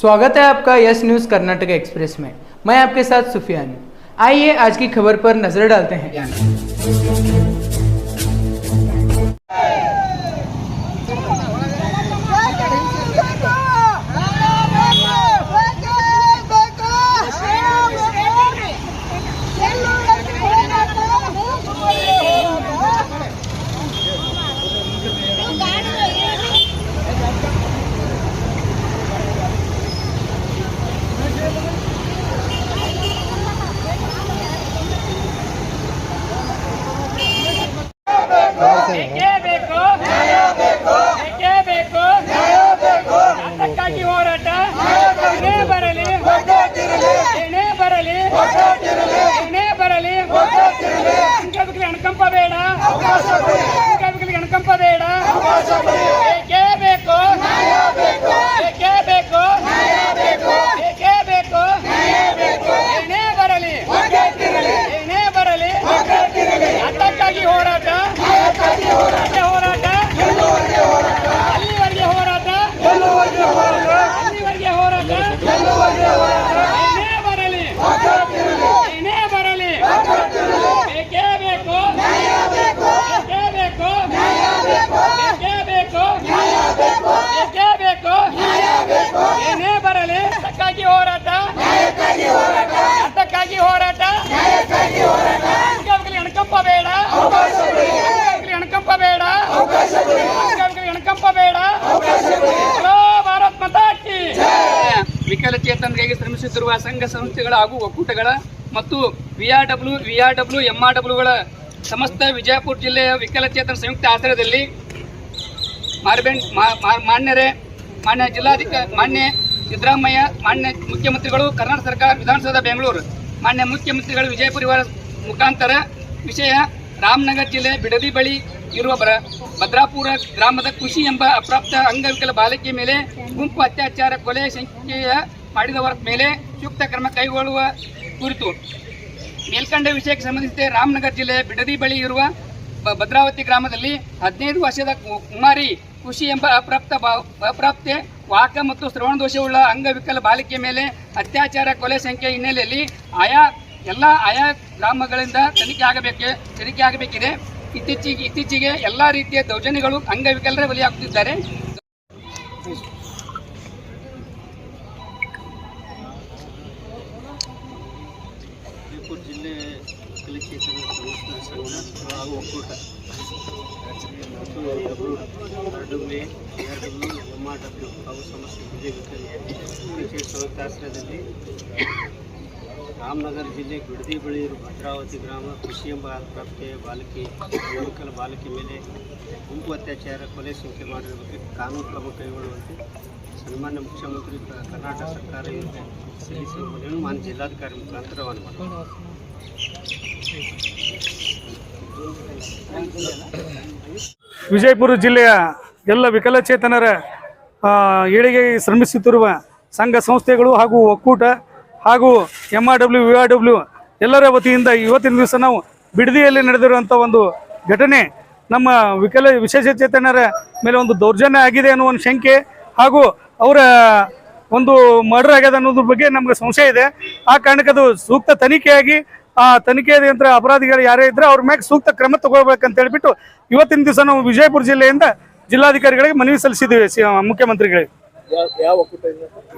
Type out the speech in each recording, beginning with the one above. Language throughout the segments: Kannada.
स्वागत है आपका यस न्यूज़ कर्नाटक एक्सप्रेस में। मैं आपके साथ सुफियान हूं। आइए आज की खबर पर नजर डालते हैं। ಹೋರಾಟ ಬರಲಿ ಬರಲಿ ಅನುಕಂಪ ಬೇಡ, ಅನುಕಂಪ ಬೇಡ, ಏಕೆ ಬೇಕು, ಏಕೆ ಬೇಕು, ಏಕೆ ಬೇಕು, ಏನೇ ಬರಲಿ, ಏನೇ ಬರಲಿ, ಅದಕ್ಕಾಗಿ ಹೋರಾಟ, ಹೋರಾಟ, ಅಲ್ಲಿವರೆಗೆ ಹೋರಾಟ, ಅಲ್ಲಿವರೆಗೆ ಹೋರಾಟ, ಏನೇ ಬರಲಿ, ಏನೇ ಬರಲಿ, ಬೇಕೇ ಬೇಕು, ಬೇಕೇ ಬೇಕು, ಬೇಕೇ ಬೇಕು, ಬೇಕೇ ಬೇಕು, ಏನೇ ಬರಲಿ, ಅದಕ್ಕಾಗಿ ಹೋರಾಟ, ಅದಕ್ಕಾಗಿ ಹೋರಾಟ, ಅನುಕಂಪ ಬೇಡ, ಅನುಕಂಪ ಬೇಡ, ಅನುಕಂಪ ಬೇಡ, ಭಾರತ್ ಮಾತಾ ಕಿ ಜೈ. ವಿಕಲಚೇತನರಿಗೆ ಶ್ರಮಿಸುತ್ತಿರುವ ಸಂಘ ಸಂಸ್ಥೆಗಳ ಹಾಗೂ ಒಕ್ಕೂಟಗಳ ಮತ್ತು ವಿಆರ್ಡಬ್ಲ್ಯೂ ಎಂಆರ್ಡಬ್ಲ್ಯೂಗಳ ಸಮಸ್ತ ವಿಜಯಪುರ ಜಿಲ್ಲೆಯ ವಿಕಲಚೇತನ ಸಂಯುಕ್ತ ಆಶ್ರಯದಲ್ಲಿ ಮಾನ್ಯ ಜಿಲ್ಲಾಧಿಕಾರಿ, ಮಾನ್ಯ ಸಿದ್ದರಾಮಯ್ಯ, ಮಾನ್ಯ ಮುಖ್ಯಮಂತ್ರಿಗಳು, ಕರ್ನಾಟಕ ಸರ್ಕಾರ, ವಿಧಾನಸೌಧ ಬೆಂಗಳೂರು, ಮಾನ್ಯ ಮುಖ್ಯಮಂತ್ರಿಗಳು ವಿಜಯಪುರ ಇವರ ಮುಖಾಂತರ ವಿಷಯ ರಾಮನಗರ ಜಿಲ್ಲೆ ಬಿಡದಿ ಬಳಿ ಇರುವ ಭದ್ರಾಪುರ ಗ್ರಾಮದ ಖುಷಿ ಎಂಬ ಅಪ್ರಾಪ್ತ ಅಂಗವಿಕಲ ಬಾಲಕಿಯ ಮೇಲೆ ಗುಂಪು ಅತ್ಯಾಚಾರ ಕೊಲೆ ಸಂಖ್ಯೆಯ ಮಾಡಿದವರ ಮೇಲೆ ಸೂಕ್ತ ಕ್ರಮ ಕೈಗೊಳ್ಳುವ ಕುರಿತು ಮೇಲ್ಕಂಡ ವಿಷಯಕ್ಕೆ ಸಂಬಂಧಿಸಿದ ರಾಮನಗರ ಜಿಲ್ಲೆಯ ಬಿಡದಿ ಬಳಿ ಇರುವ ಭದ್ರಾವತಿ ಗ್ರಾಮದಲ್ಲಿ 15 ವರ್ಷದ ಕುಮಾರಿ ಖುಷಿ ಎಂಬ ಅಪ್ರಾಪ್ತೆ ವಾಹಕ ಮತ್ತು ಶ್ರವಣ ದೋಷವುಳ್ಳ ಅಂಗವಿಕಲ ಬಾಲಕಿಯ ಮೇಲೆ ಅತ್ಯಾಚಾರ ಕೊಲೆ ಸಂಖ್ಯೆ ಹಿನ್ನೆಲೆಯಲ್ಲಿ ಆಯಾ ಗ್ರಾಮಗಳಿಂದ ತನಿಖೆ ಆಗಬೇಕಿದೆ. ಇತ್ತೀಚೆಗೆ ಎಲ್ಲಾ ರೀತಿಯ ದೌರ್ಜನ್ಯಗಳು ಅಂಗವಿಕಲರ ಬಲಿಯಾಗುತ್ತಿದ್ದಾರೆ. ವಿಜಯಪುರ ಜಿಲ್ಲೆ ವಿಕಲಚೇತನ ಸಂಘ ಹಾಗೂ ಒಕ್ಕೂಟ ಮತ್ತು ಎಂಆರ್ಡಬ್ಲ್ಯೂ ಹಾಗೂ ಸಮಸ್ತ ವಿಕಲಚೇತನ ಸಂಸ್ಥಾಶ್ರಯದಲ್ಲಿ ರಾಮನಗರ ಜಿಲ್ಲೆ ಬಿಡದಿ ಬಳಿ ಇರುವ ಭದ್ರಾವತಿ ಗ್ರಾಮ ಖುಷಿ ಎಂಬ ಅಪ್ರಾಪ್ತೆಯ ಅಂಗವಿಕಲ ಬಾಲಕಿ ಮೇಲೆ ಗುಂಪು ಅತ್ಯಾಚಾರ ಕೊಲೆ ಸಂಖ್ಯೆ ಮಾಡಿರುವ ಬಗ್ಗೆ ಕಾನೂನು ಕ್ರಮ ಕೈಗೊಳ್ಳುವಂತೆ ಸನ್ಮಾನ್ಯ ಮುಖ್ಯಮಂತ್ರಿ ಕರ್ನಾಟಕ ಸರ್ಕಾರ ಸಲ್ಲಿಸಿರುವುದನ್ನು ಮಾನ್ಯ ಜಿಲ್ಲಾಧಿಕಾರಿ ಮುಖಾಂತರವನ್ನು ವಿಜಯಪುರ ಜಿಲ್ಲೆಯ ಎಲ್ಲ ವಿಕಲಚೇತನರ ಏಳಿಗೆಗೆ ಶ್ರಮಿಸುತ್ತಿರುವ ಸಂಘ ಸಂಸ್ಥೆಗಳು ಹಾಗೂ ಒಕ್ಕೂಟ ಹಾಗೂ ಎಂಆರ್ಡಬ್ಲ್ಯೂ ವಿಆರ್ಡಬ್ಲ್ಯೂ ಎಲ್ಲರ ವತಿಯಿಂದ ಇವತ್ತಿನ ದಿವಸ ನಾವು ಬಿಡದಿಯಲ್ಲಿ ನಡೆದಿರುವಂಥ ಒಂದು ಘಟನೆ ನಮ್ಮ ವಿಶೇಷಚೇತನರ ಮೇಲೆ ಒಂದು ದೌರ್ಜನ್ಯ ಆಗಿದೆ ಅನ್ನೋ ಒಂದು ಶಂಕೆ ಹಾಗೂ ಅವರ ಒಂದು ಮರ್ಡರ್ ಆಗ್ಯದ ಅನ್ನೋದ್ರ ಬಗ್ಗೆ ನಮ್ಗೆ ಸಂಶಯ ಇದೆ. ಆ ಕಾರಣಕ್ಕೆ ಅದು ಸೂಕ್ತ ತನಿಖೆಯಾಗಿ ಆ ತನಿಖೆಯಿಂದ ಅಪರಾಧಿಗಳು ಯಾರೇ ಇದ್ರೆ ಅವ್ರ ಮ್ಯಾಗ ಸೂಕ್ತ ಕ್ರಮ ತಗೋಬೇಕಂತ ಹೇಳ್ಬಿಟ್ಟು ಇವತ್ತಿನ ದಿವಸ ನಾವು ವಿಜಯಪುರ ಜಿಲ್ಲೆಯಿಂದ ಜಿಲ್ಲಾಧಿಕಾರಿಗಳಿಗೆ ಮನವಿ ಸಲ್ಲಿಸಿದ್ದೀವಿ ಮುಖ್ಯಮಂತ್ರಿಗಳಿಗೆ.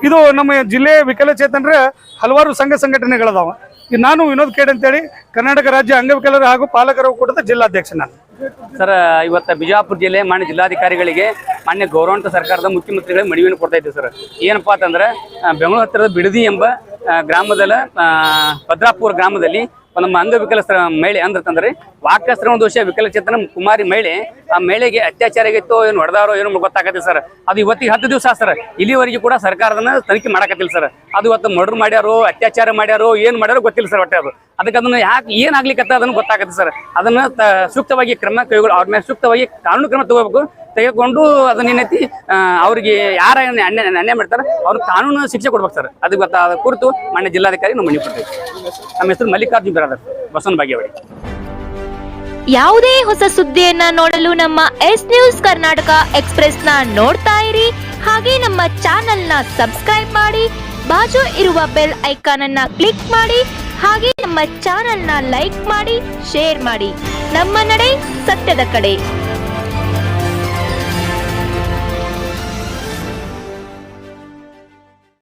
ಇದು ನಮ್ಮ ಜಿಲ್ಲೆಯ ವಿಕಲಚೇತನರ ಹಲವಾರು ಸಂಘ ಸಂಘಟನೆಗಳದಾವ. ನಾನು ವಿನೋದ್ ಖೇಡ್ ಅಂತೇಳಿ ಕರ್ನಾಟಕ ರಾಜ್ಯ ಅಂಗವಿಕಲರ ಹಾಗೂ ಪಾಲಕರ ಒಕ್ಕೂಟದ ಜಿಲ್ಲಾಧ್ಯಕ್ಷ ನಾನು. ಸರ್, ಇವತ್ತು ಬಿಜಾಪುರ ಜಿಲ್ಲೆ ಮಾನ್ಯ ಜಿಲ್ಲಾಧಿಕಾರಿಗಳಿಗೆ ಮಾನ್ಯ ಗೌರವಾನ್ವಿತ ಸರ್ಕಾರದ ಮುಖ್ಯಮಂತ್ರಿಗಳಿಗೆ ಮನವಿಯನ್ನು ಕೊಡ್ತಾ ಇದ್ದೀವಿ ಸರ್. ಏನಪ್ಪಾ ಅಂತಂದ್ರೆ ಬೆಂಗಳೂರು ಹತ್ತಿರದ ಬಿಡದಿ ಎಂಬ ಗ್ರಾಮದಲ್ಲಿ ಭದ್ರಾಪುರ ಗ್ರಾಮದಲ್ಲಿ ನಮ್ಮ ಅಂಗವಿಕಲ ಮಹಿಳೆ ಅಂದ್ರೆ ವಾಕ್ಯ ಶ್ರವಣ ದೋಷ ವಿಕಲಚೇತನ ಕುಮಾರಿ ಮಹಿಳೆ, ಆ ಮಹಿಳೆಗೆ ಅತ್ಯಾಚಾರ ಆಗಿತ್ತು, ಏನು ಹೊಡೆದಾರೋ ಏನು ಗೊತ್ತಾಗತ್ತೆ ಸರ್. ಅದು ಇವತ್ತಿಗೆ 10 ದಿವಸ ಸರ್. ಇಲ್ಲಿವರೆಗೂ ಕೂಡ ಸರ್ಕಾರದನ್ನ ತನಿಖೆ ಮಾಡಕತ್ತಿಲ್ಲ ಸರ್. ಅದು ಇವತ್ತು ಮರ್ಡರ್ ಮಾಡ್ಯಾರೋ, ಅತ್ಯಾಚಾರ ಮಾಡ್ಯಾರೋ, ಏನು ಮಾಡ್ಯಾರೋ ಗೊತ್ತಿಲ್ಲ ಸರ್. ಒಟ್ಟೆ ಅದಕ್ಕೆ ಅದನ್ನ ಯಾಕೆ ಏನಾಗ್ಲಿಕ್ಕತ್ತ ಅದನ್ನು ಗೊತ್ತಾಗತ್ತೆ ಸರ್. ಅದನ್ನ ಸೂಕ್ತವಾಗಿ ಕ್ರಮ ಕೈಗೊಳ್ಳಿ, ಅವ್ರ ಮೇಲೆ ಸೂಕ್ತವಾಗಿ ಕಾನೂನು ಕ್ರಮ ತಗೋಬೇಕು. ತೆಗೆದುಕೊಂಡು ಅದನ್ನ ಏನೈತಿ ಅವ್ರಿಗೆ ಯಾರ ಅನ್ಯಾಯ ಮಾಡ್ತಾರೆ ಅವ್ರಿಗೆ ಕಾನೂನು ಶಿಕ್ಷೆ ಕೊಡ್ಬೇಕು ಸರ್. ಅದಕ್ಕೆ ಗೊತ್ತಾದ ಕುರಿತು ಮಾನ್ಯ ಜಿಲ್ಲಾಧಿಕಾರಿ ನಾವು ಮನವಿ ಕೊಡ್ತೀವಿ. ನಮ್ಮ ಹೆಸರು ಮಲ್ಲಿಕಾರ್ಜುನ್ ಬಿರಾದರ್, ಬಸವನ ಬಾಗೇವಾಡಿ. ಯಾವುದೇ ಹೊಸ ಸುದ್ದಿಯನ್ನ ನೋಡಲು ನಮ್ಮ ಎಸ್ ನ್ಯೂಸ್ ಕರ್ನಾಟಕ ಎಕ್ಸ್ಪ್ರೆಸ್ ನ ನೋಡ್ತಾ ಇರಿ. ಹಾಗೆ ನಮ್ಮ ಚಾನೆಲ್ ನ ಸಬ್ಸ್ಕ್ರೈಬ್ ಮಾಡಿ, ಬಾಜು ಇರುವ ಬೆಲ್ ಐಕಾನ್ ಅನ್ನ ಕ್ಲಿಕ್ ಮಾಡಿ. ಹಾಗೆ ನಮ್ಮ ಚಾನೆಲ್ ನ ಲೈಕ್ ಮಾಡಿ, ಶೇರ್ ಮಾಡಿ. ನಮ್ಮ ನಡೆ ಸತ್ಯದ ಕಡೆ.